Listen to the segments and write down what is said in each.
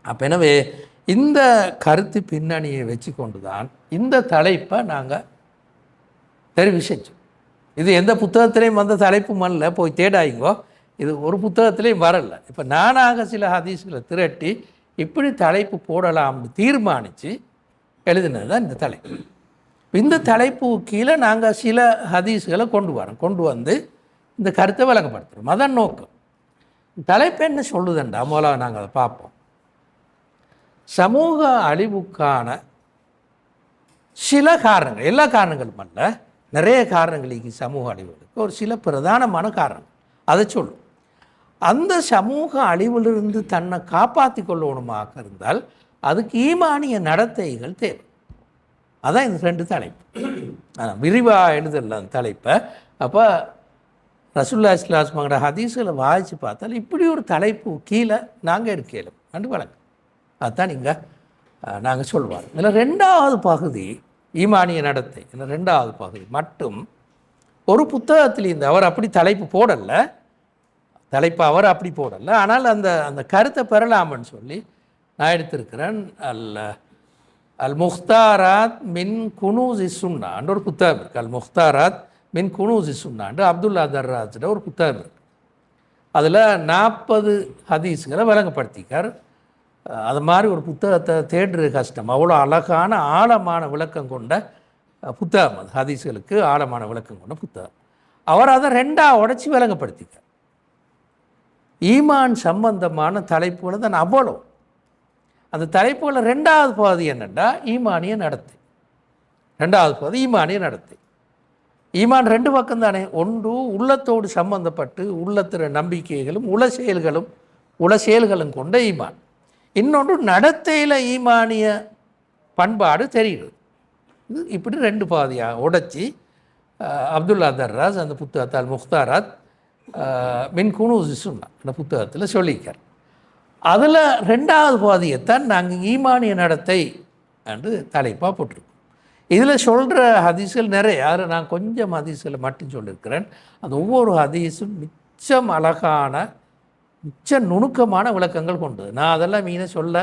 அப்போ எனவே இந்த கருத்து பின்னணியை வச்சு கொண்டு தான் இந்த தலைப்பை நாங்கள் தெரிவு செஞ்சோம். இது எந்த புத்தகத்திலையும் வந்த தலைப்பு மண்ணில் போய் தேடாயிங்கோ, இது ஒரு புத்தகத்திலையும் வரலை. இப்போ நானாக சில ஹதீஸ்களை திரட்டி இப்படி தலைப்பு போடலாம்னு தீர்மானித்து எழுதினது தான் இந்த தலைப்பு. இந்த தலைப்பு கீழே நாங்கள் சில ஹதீஸ்களை கொண்டு வந்து இந்த கருத்தை விளங்கப்படுத்துகிறோம். அதான் நோக்கம். தலைப்பு என்ன சொல்லுதுண்டா மூலம் நாங்கள் அதை பார்ப்போம். சமூக அழிவுக்கான சில காரணங்கள், எல்லா காரணங்களும் அல்ல, நிறைய காரணங்களுக்கு சமூக அழிவுகளுக்கு ஒரு சில பிரதானமான காரணங்கள் அதை சொல்லும். அந்த சமூக அழிவிலிருந்து தன்னை காப்பாற்றி கொள்ளணுமாக இருந்தால் அதுக்கு ஈமானிய நடத்தைகள் தேவை. அதான் இந்த 2 தலைப்பு. விரிவாக எழுதல அந்த தலைப்பை. அப்போ ரசூலுல்லாஹி ஸல்லல்லாஹு அலைஹி வஸல்லம் ஹதீஸில் வாசித்து பார்த்தால் இப்படி ஒரு தலைப்பு கீழே நாங்கள் இருக்கலும் கண்டு வழங்க. அதுதான் நீங்கள் நாங்கள் சொல்வார். இதில் 2வது பகுதி ஈமானிய நடத்தை. இந்த 2வது பகுதி மட்டும் ஒரு புத்தகத்தில் இந்த அவர் அப்படி தலைப்பு போடலை, தலைப்பு அவர் அப்படி போடலை, ஆனால் அந்த கருத்தை பெறலாமன்னு சொல்லி நான் எடுத்திருக்கிறேன். அல் முஹ்தாராத் மின் குனூஸி சுன்னான்னு ஒரு புத்தகம் இருக்குது. அல் முஹ்தாராத் மின் குனூஸி சுன்னான்னு அப்துல்லா தர்ராஜோட ஒரு புத்தகம் இருக்குது. அதில் 40 ஹதீஸ்களை விளங்கப்படுத்திக்கார். அது மாதிரி ஒரு புத்தகத்தை தேடுறது கஷ்டம். அவ்வளோ அழகான ஆழமான விளக்கம் கொண்ட புத்தகம் அது. ஹதீஸ்களுக்கு ஆழமான விளக்கம் கொண்ட புத்தகம். அவர் அதை 2ஆக உடைச்சி விளங்கப்படுத்திக்கார். ஈமான் சம்பந்தமான தலைப்புகளை தான் அவ்வளோ. அந்த தலைப்புகளை 2வது பகுதி என்னென்னா ஈமானிய நடத்தை. 2வது பகுதி ஈமானிய நடத்தை. ஈமான் 2 பக்கம் தானே. ஒன்று உள்ளத்தோடு சம்பந்தப்பட்டு உள்ளத்திற நம்பிக்கைகளும் உள செயல்களும் கொண்ட ஈமான். இன்னொன்று நடத்தையில் ஈமானிய பண்பாடு தெரியுது. இது இப்படி 2 பாதியாக உடைச்சி அப்துல்லா தர்ராஸ் அந்த புத்தகத்தால் முஹ்தாராத் மின் குனூஸி சுன்னா அந்த புத்தகத்தில் சொல்லியிருக்கார். அதில் 2வது பாதியைத்தான் நாங்கள் ஈமானிய நடத்தை என்று தலைப்பாக போட்டிருக்கோம். இதில் சொல்கிற ஹதீஸ்கள் நிறைய. அதில் நான் கொஞ்சம் ஹதீஸ்களை மட்டும் சொல்லியிருக்கிறேன். அந்த ஒவ்வொரு ஹதீஸும் மிச்சம் அழகான மிச்ச நுணுக்கமான விளக்கங்கள் கொண்டது. நான் அதெல்லாம் மீனை சொல்ல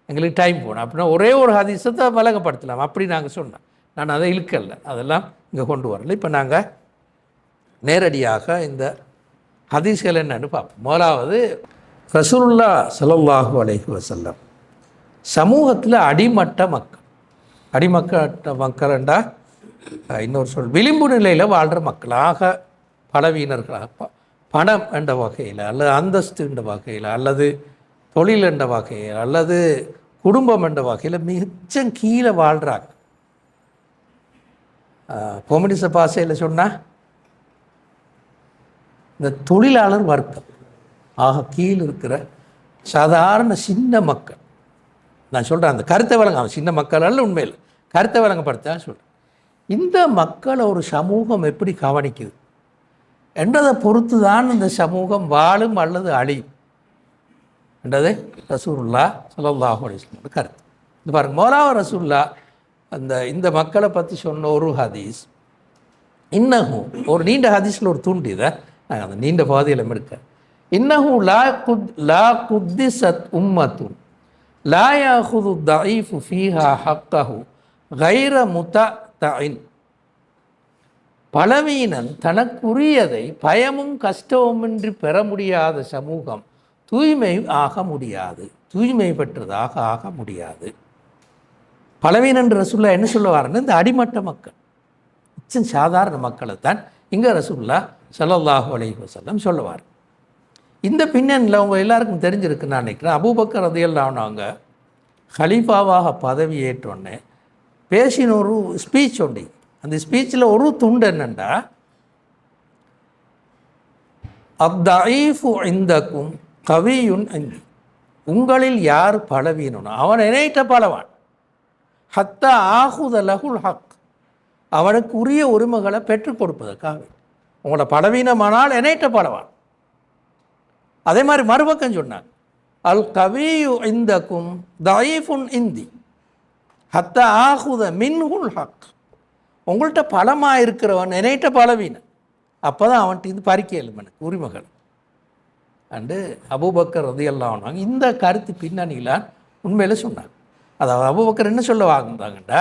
எங்களுக்கு டைம் போனேன். அப்படின்னா ஒரே ஒரு ஹதீஸத்தை விளங்கப்படுத்தலாம் அப்படி நாங்கள் சொன்னேன். நான் அதை இழுக்கலை, அதெல்லாம் இங்கே கொண்டு வரல. இப்போ நாங்கள் நேரடியாக இந்த ஹதீஸ்கள் என்னன்னு பார்ப்போம். முதலாவது ரசூலுல்லாஹ் ஸல்லல்லாஹு அலைஹி வஸல்லம் சமூகத்தில் அடிமட்ட மக்கள்ண்டா இன்னொரு சொல் விளிம்பு நிலையில் வாழ்கிற மக்களாக, பலவீனர்களாக, பணம் என்ற வகையில் அல்லது அந்தஸ்து என்ற வகையில் அல்லது தொழில் என்ற வகையில் அல்லது குடும்பம் என்ற வகையில் மிச்சம் கீழே வாழ்கிறாங்க. கொம்யூனிச பாஷையில் சொன்னால் இந்த தொழிலாளர் வர்க்கம் ஆக கீழே இருக்கிற சாதாரண சின்ன மக்கள். நான் சொல்கிறேன் அந்த கருத்தை வழங்க சின்ன மக்கள் அல்ல, உண்மையில் கருத்தை வழங்கப்படுத்த சொல்கிறேன். இந்த மக்களை ஒரு சமூகம் எப்படி கவனிக்குது என்றதை பொறுத்து தான் இந்த சமூகம் வாழும் அல்லது அழியும் என்றது ரசூலுல்லாஹ் ஸல்லல்லாஹு அலைஹி வஸல்லம் கருத்து. இது பாருங்கள், மௌலானா ரசூலுல்லாஹ் இந்த மக்களை பற்றி சொன்ன ஒரு ஹதீஸ். இன்னஹும் ஒரு நீண்ட ஹதீஸில் ஒரு துண்டு, இதை நாங்கள் அந்த நீண்ட பாதையில் எடுக்க. இன்னஹு லா குத்திஸத் உம்மத்துன் லா யாஹுது தஈஃபு ஃபீஹா ஹக்கஹு கைர முத்தஇன். பலவீனன் தனக்குரியதை பயமும் கஷ்டமுமின்றி பெற முடியாத சமூகம் தூய்மை பெற்றதாக ஆக முடியாது. பலவீனன் ரசூலுல்லாஹ் என்ன சொல்லுவாருன்னு இந்த அடிமட்ட மக்கள், சாதாரண மக்களைத்தான் இங்கே ரசூலுல்லாஹ் ஸல்லல்லாஹு அலைஹி வஸல்லம் சொல்லுவார். இந்த பின்னணியில் அவங்க எல்லாருக்கும் தெரிஞ்சிருக்கு நான் நினைக்கிறேன். அபூபக்கர் ரலியல்லாஹு அன்ஹு அவங்க ஹலீஃபாவாக பதவி ஏற்றோன்னே பேசின ஒரு ஸ்பீச் உண்டு. அந்த ஸ்பீச்சில் ஒரு துண்டு என்னென்னா, அத்தஈஃபு இந்தக்கும் கவியுன் இந்தி. உங்களில் யார் பலவீனனோ அவன் இணைட்ட பலவான். ஹத்தா ஆஹுத லஹுல் ஹக். அவனுக்கு உரிய உரிமைகளை பெற்றுக் கொடுப்பதற்காக. உங்களோட பலவீனமானால் இணைட்ட பலவான். அதே மாதிரி மறுபக்கம் சொன்னாங்க, அல் கவியு இந்தக்கும் தஈஃபுன் இந்தி ஹத்தா ஆஹுத மின்ஹுல் ஹக். உங்கள்கிட்ட பலமாக இருக்கிறவன் நினைட்ட பலவீனன், அப்போ தான் அவன்கிட்ட இது பறிக்க இயலும் எனக்கு உரிமைகள். அண்டு அபூபக்கர் ரலியல்லாஹு அன்ஹு இந்த கருத்து பின்னணியில் உண்மையில் சொன்னாங்க. அதாவது அபூபக்கர் என்ன சொல்ல வாங்குறாங்கண்டா,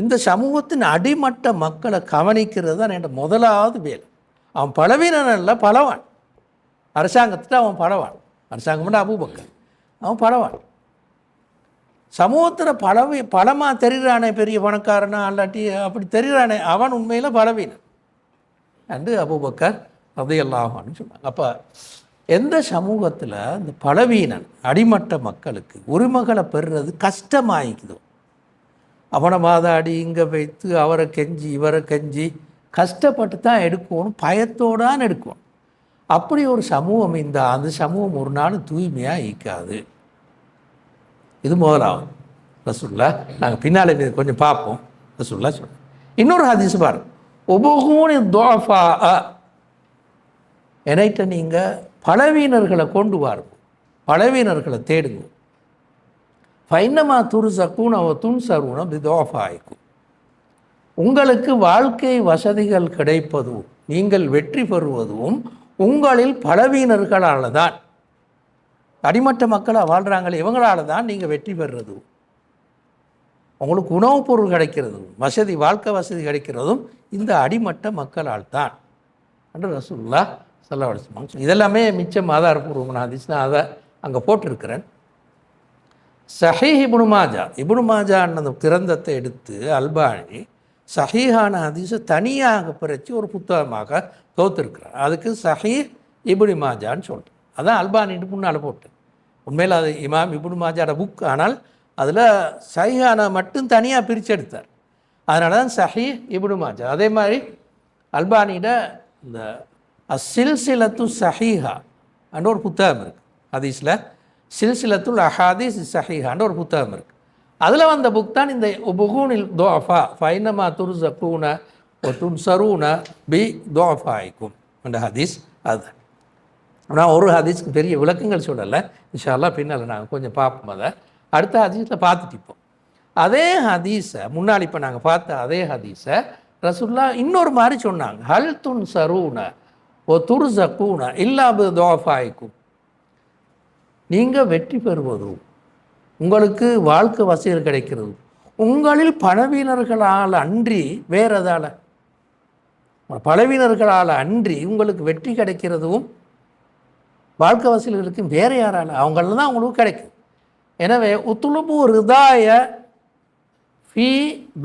இந்த சமூகத்தின் அடிமட்ட மக்களை கவனிக்கிறது தான் என்ற முதலாவது வேலை. அவன் பலவீனன் அல்ல, பலவான். அரசாங்கத்தில் அவன் பலவான். அரசாங்கம் அபூபக்கர் அவன் பலவான். சமூகத்தில் பலமாக தெரிகிறானே, பெரிய பணக்காரனா அல்லாட்டி அப்படி தெரிகிறானே, அவன் உண்மையில் பலவீனன் என்று அபூபக்கர் ரலியல்லாஹு அன்ஹு சொன்னாங்க. அப்போ எந்த சமூகத்தில் இந்த பலவீனன் அடிமட்ட மக்களுக்கு உரிமைகளை பெறுறது கஷ்டமாயிக்குதோ, அவனை வாதாடி இங்கே வைத்து அவரை கெஞ்சி இவரை கெஞ்சி கஷ்டப்பட்டு தான் எடுக்கணும், பயத்தோடான்னு எடுக்கணும். அப்படி ஒரு சமூகம் அந்த சமூகம் ஒரு நாள் தூய்மையாக ஈக்காது. இது முதலாவது. ரசூலுல்லாஹ் நாங்கள் பின்னால் இது கொஞ்சம் பார்ப்போம். ரசூலுல்லாஹ் சொல்கிறேன். இன்னொரு ஹதீஸ் பாருங்க, உபூனி துஆஃபா, என்கிட்ட நீங்கள் பலவீனர்களை கொண்டு வாருங்க, பலவீனர்களை தேடுங்க. ஃபைன்னமா துர்ஸகூன வ துன்ஸரூன பிதுஆஃபாயிக்கும், உங்களுக்கு வாழ்க்கை வசதிகள் கிடைப்பதும் நீங்கள் வெற்றி பெறுவதும் உங்களில் பலவீனர்களால் தான். அடிமட்ட மக்களாக வாழ்கிறாங்களே இவங்களால தான் நீங்கள் வெற்றி பெறுறதும், உங்களுக்கு உணவுப் பொருள் கிடைக்கிறதும் வசதி வாழ்க்கை வசதி கிடைக்கிறதும் இந்த அடிமட்ட மக்களால் தான் என்று ரசூலுல்லாஹ் ஸல்லல்லாஹு அலைஹி வஸல்லம். இதெல்லாமே மிச்சம் ஆதாரபூர்வமான ஹதீஸ். நான் அதை அங்கே போட்டிருக்கிறேன். சஹீஹ் இப்னு மாஜா அந்த கிரந்தத்தை எடுத்து அல்பானி சஹீஹான ஹதீஸை தனியாக பிரித்து ஒரு புத்தகமாக தொகுத்திருக்கிறார். அதுக்கு சஹீஹ் இப்னு மாஜான்னு சொல்கிறேன். அதான் அல்பானிட்டு முன்னால் போட்டேன். உண்மையில் அது இமாம் இப்னு மாஜாவோட புக், ஆனால் அதில் சஹீஹான மட்டும் தனியாக பிரித்து எடுத்தார். அதனால தான் சஹீஹ் இப்னு மாஜா. அதே மாதிரி அல்பானியிட இந்த சில்சிலத்து சஹீஹா என்ற ஒரு புத்தகம் இருக்குது. ஹதீஸில் சில்சிலத்துல் அஹாதீஸ் சஹீஹான்ற ஒரு புத்தகம் இருக்குது. அதில் வந்த புக் தான் இந்த உபூனில் துஆஃபா ஃபைன்னமா துர்ஸகூன வ துன்ஸரூன பி துஆஃபாயிக்கும் என்ற ஹதீஸ். அதுதான் நான் ஒரு ஹதீஸ்க்கு பெரிய விளக்கங்கள் சொல்லலை. இன்ஷா அல்லாஹ் பின்னால் நாங்கள் கொஞ்சம் பார்ப்போம். அதை அடுத்த ஹதீஸில் பார்த்துட்டு இப்போ அதே ஹதீஸை முன்னாடி இப்போ நாங்கள் பார்த்த அதே ஹதீஸை ரசூலுல்லாஹ் இன்னொரு மாதிரி சொன்னாங்க. ஹல் துன்ஸரூன வ துர்ஸகூன இல்லா பி துஆஃபாயிக்கும், நீங்கள் வெற்றி பெறுவதும் உங்களுக்கு வாழ்க்கை வசதிகள் கிடைக்கிறது உங்களில் பலவீனர்களால் அன்றி வேறு எதால், பலவீனர்களால் அன்றி உங்களுக்கு வெற்றி கிடைக்கிறதும் வாழ்க்கை வசதிகளுக்கு வேறு யாரால், அவங்கள தான் அவங்களுக்கு கிடைக்கும். எனவே உத்துலுபு ரிதாய ஃபீ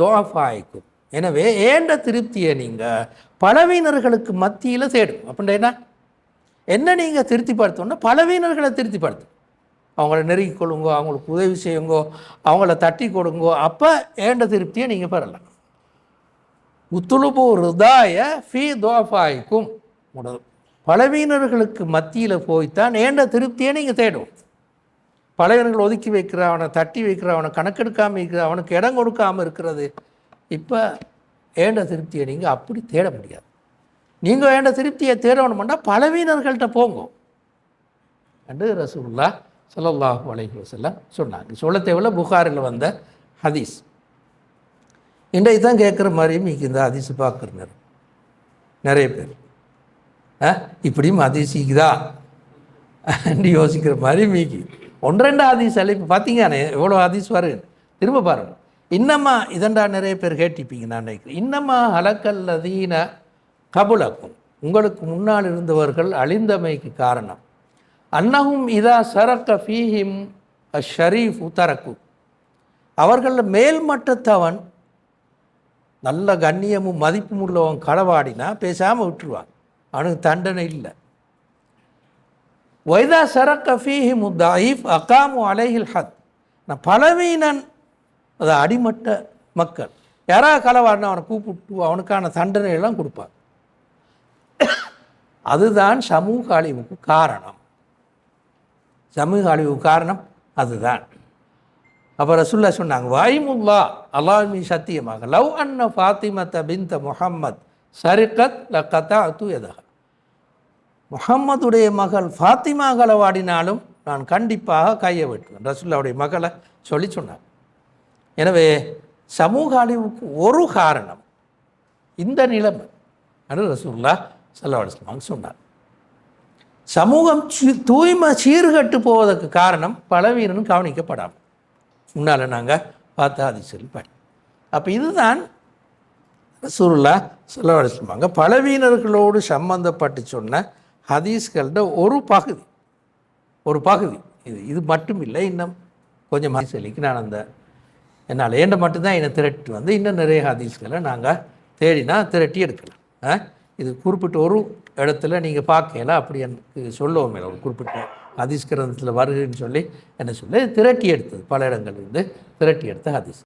துஆஃபாயிக்கும், எனவே ஏண்ட திருப்தியை நீங்கள் பலவீனர்களுக்கு மத்தியில் தேடும். அப்படின்னா என்ன நீங்கள் திருப்திப்படுத்தணும்னா பலவீனர்களை திருப்திப்படுத்தும். அவங்கள நெருங்கிக் கொள்ளுங்கோ, அவங்களுக்கு உதவி செய்யுங்கோ, அவங்கள தட்டி கொடுங்கோ, அப்போ ஏண்ட திருப்தியை நீங்கள் பெறலாம். உத்துலுபு ரிதாய ஃபீ துஆஃபாயிக்கும், பலவீனர்களுக்கு மத்தியில் போய்த்தான் ஏண்ட திருப்தியை நீங்கள் தேடும். பலவீனர்கள் ஒதுக்கி வைக்கிற, அவனை தட்டி வைக்கிற, அவனை கணக்கெடுக்காமல் இருக்கிற, அவனுக்கு இடம் கொடுக்காமல் இருக்கிறது, இப்போ ஏண்ட திருப்தியை நீங்கள் அப்படி தேட முடியாது. நீங்கள் ஏண்ட திருப்தியை தேடணும்னா பலவீனர்கள்ட்ட போங்க என்று ரசூலுல்லாஹ் ஸல்லல்லாஹு அலைஹி வஸல்லம் சொன்னாங்க. சொல்ல தேவையில்ல, புகாரில் வந்த ஹதீஸ். இன்றைக்கு தான் கேட்குற மாதிரியும் மீக்கு இந்த ஹதீஸ் பார்க்குற நிறைய பேர் இப்படியும் ஹதீஸிக்குதா என்று யோசிக்கிற மாதிரி மீக்கி ஒன்று ரெண்டு ஹதீஸ் அல்ல. இப்போ பார்த்தீங்கன்னா எவ்வளோ ஹதீஸ் வருது, திரும்ப பாருங்கள். இன்னமா இதண்டா நிறைய பேர் கேட்டிப்பீங்க. நான் நினைக்கிறேன், இன்னமா ஹலக்கல்லதீன கபுலக்கும், உங்களுக்கு முன்னால் இருந்தவர்கள் அழிந்தமைக்கு காரணம் அன்னஹும் இதா சரக்க ஃபீஹிம் அஷரீஃப் தரக்கு, அவர்களில் மேல்மட்டத்தவன் நல்ல கண்ணியமும் மதிப்பும் உள்ளவன் களவாடினா பேசாமல் விட்டுருவான், அவனுக்கு தண்டனை இல்லை. வைதா சரக்க ஃபீஹிம் தஈஃப் அகாமு அலைஹில் ஹத், நான் பலவீனன், அது அடிமட்ட மக்கள் யாராவது களவாடினா அவனை கூப்பிட்டு அவனுக்கான தண்டனையெல்லாம் கொடுப்பாங்க. அதுதான் சமூக அழிவுக்கு காரணம். சமூக அழிவுக்கு காரணம் அதுதான். அப்போ ரசூலுல்லாஹ் சொன்னாங்க, வாய்முல்லா அல்லாஹ்மி சத்தியமாக, லவ் அன்ன ஃபாத்திமத பின்த முஹம்மத் சரிகத் லகதஅது யதஹா, முஹம்மதுடைய மகள் ஃபாத்திமா களவாடினாலும் நான் கண்டிப்பாக கையை வெட்டுவேன். ரசூலுல்லாஹ்வுடைய மகளை சொல்லி சொன்னாங்க. எனவே சமூக அழிவுக்கு ஒரு காரணம் இந்த நிலைமை என்று ரசூலுல்லாஹ் ஸல்லல்லாஹு அலைஹி வஸல்லம் சொன்னார். சமூகம் தூய்மை சீர்கட்டு போவதற்கு காரணம் பலவீனம் கவனிக்கப்படாமல் முன்னால் நாங்கள் பார்த்த ஹதீஸ்கள் படி. அப்போ இதுதான் ரசூலுல்லாஹ் ஸல்லல்லாஹு அலைஹி வஸல்லம் பலவீனர்களோடு சம்பந்தப்பட்டு சொன்ன ஹதீஸ்களோட ஒரு பகுதி இது மட்டும் இல்லை. இன்னும் கொஞ்சம் ஹதீஸ்களுக்கு நான் அந்த என்னால் ஏண்ட மட்டும்தான் என்னை திரட்டி வந்து இன்னும் நிறைய ஹதீஸ்களை நாங்கள் தேடினா திரட்டி எடுக்கலாம். இது குறிப்பிட்ட ஒரு இடத்துல நீங்கள் பார்க்கல அப்படி எனக்கு சொல்லுவோம், ஒரு குறிப்பிட்ட ஹதீஸ் கிரந்தத்தில் வருகுன்னு சொல்லி என்ன சொல்லி திரட்டி எடுத்தது, பல இடங்கள்லேருந்து திரட்டி எடுத்த ஹதீஸ்.